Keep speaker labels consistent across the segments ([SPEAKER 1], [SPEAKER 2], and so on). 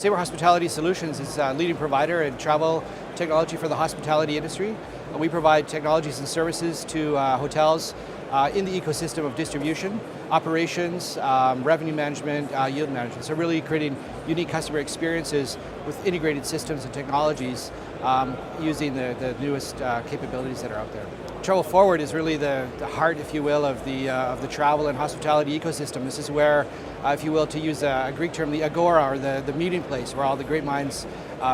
[SPEAKER 1] Slater Hospitality Solutions is a leading provider in travel technology for the hospitality industry. We provide technologies and services to hotels in the ecosystem of distribution, operations, revenue management, yield management. So really creating unique customer experiences with integrated systems and technologies using the newest capabilities that are out there. Travel Forward is really the heart, if you will, of the travel and hospitality ecosystem. This is where, if you will, to use a Greek term, the agora, or the meeting place, where all the great minds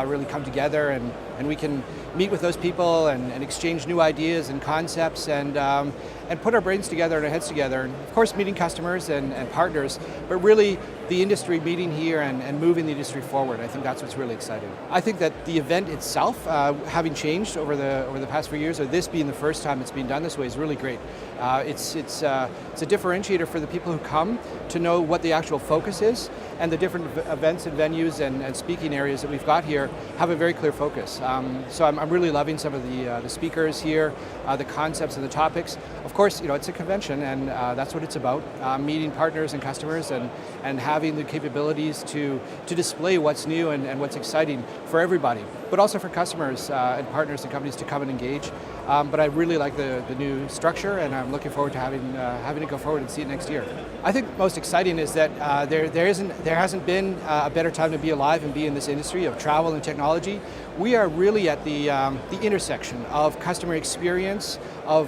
[SPEAKER 1] really come together, and we can meet with those people and exchange new ideas and concepts and put our brains together and our heads together. And of course, meeting customers and partners, but really the industry meeting here and moving the industry forward. I think that's what's really exciting. I think that the event itself, having changed over the past few years, or this being the first time it's been done this way, is really great. It's a differentiator for the people who come to know what the actual focus is, and the different events and venues and speaking areas that we've got here have a very clear focus. So I'm really loving some of the speakers here, the concepts and the topics. Of course, it's a convention, and that's what it's about, meeting partners and customers and having the capabilities to display what's new and what's exciting for everybody, but also for customers and partners and companies to come and engage. But I really like the new structure, and I'm looking forward to having it go forward and see it next year. I think most exciting is that there hasn't been a better time to be alive and be in this industry of travel and technology. We are really at the intersection of customer experience, of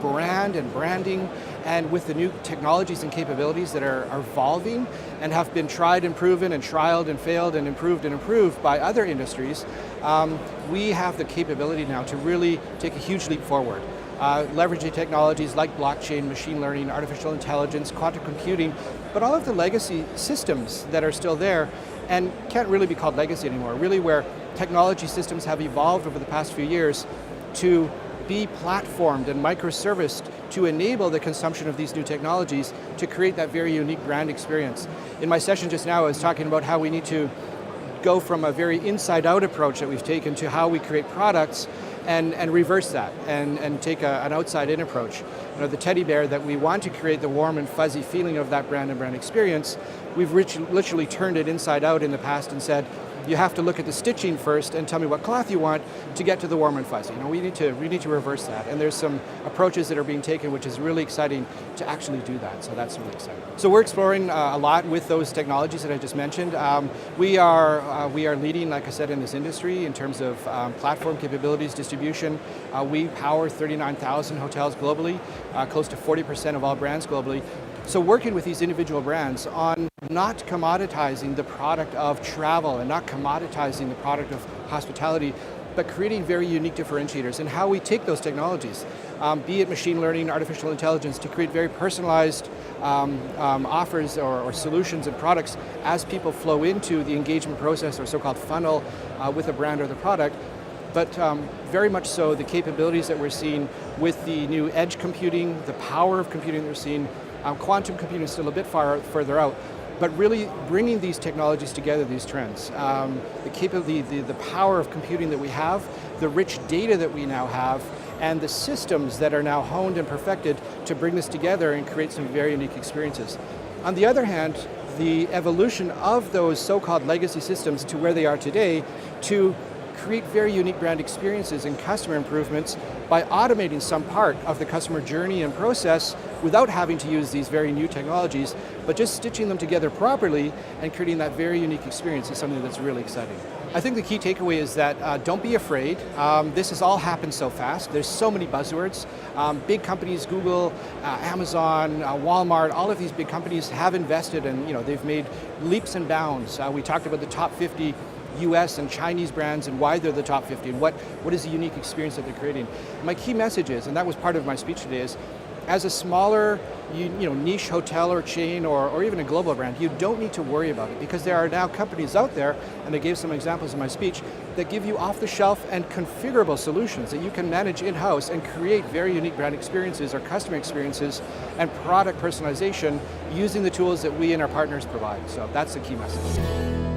[SPEAKER 1] brand and branding, and with the new technologies and capabilities that are evolving and have been tried and proven and trialed and failed and improved by other industries, we have the capability now to really take a huge leap forward. Leveraging technologies like blockchain, machine learning, artificial intelligence, quantum computing, but all of the legacy systems that are still there and can't really be called legacy anymore, really where technology systems have evolved over the past few years to be platformed and microserviced to enable the consumption of these new technologies to create that very unique brand experience. In my session just now, I was talking about how we need to go from a very inside-out approach that we've taken to how we create products and reverse that and take an outside-in approach. The teddy bear that we want to create the warm and fuzzy feeling of that brand and brand experience, we've literally turned it inside out in the past and said, you have to look at the stitching first and tell me what cloth you want to get to the warm and fuzzy. We need to reverse that, and there's some approaches that are being taken, which is really exciting to actually do that. So that's really exciting. So we're exploring a lot with those technologies that I just mentioned. We are leading, like I said, in this industry in terms of platform capabilities, distribution. We power 39,000 hotels globally, close to 40% of all brands globally. So working with these individual brands on not commoditizing the product of travel and not commoditizing the product of hospitality, but creating very unique differentiators in how we take those technologies, be it machine learning, artificial intelligence, to create very personalized offers or solutions and products as people flow into the engagement process or so-called funnel with a brand or the product. But very much so the capabilities that we're seeing with the new edge computing, the power of computing that we're seeing. Quantum computing is still a bit further out, but really bringing these technologies together, these trends, the power of computing that we have, the rich data that we now have, and the systems that are now honed and perfected to bring this together and create some very unique experiences. On the other hand, the evolution of those so-called legacy systems to where they are today to create very unique brand experiences and customer improvements by automating some part of the customer journey and process without having to use these very new technologies, but just stitching them together properly and creating that very unique experience is something that's really exciting. I think the key takeaway is that don't be afraid. This has all happened so fast. There's so many buzzwords. Big companies, Google, Amazon, Walmart, all of these big companies have invested and they've made leaps and bounds. We talked about the top 50 US and Chinese brands and why they're the top 50 and what is the unique experience that they're creating. My key message is, and that was part of my speech today, is as a smaller niche hotel or chain or even a global brand, you don't need to worry about it because there are now companies out there, and I gave some examples in my speech, that give you off-the-shelf and configurable solutions that you can manage in-house and create very unique brand experiences or customer experiences and product personalization using the tools that we and our partners provide. So that's the key message.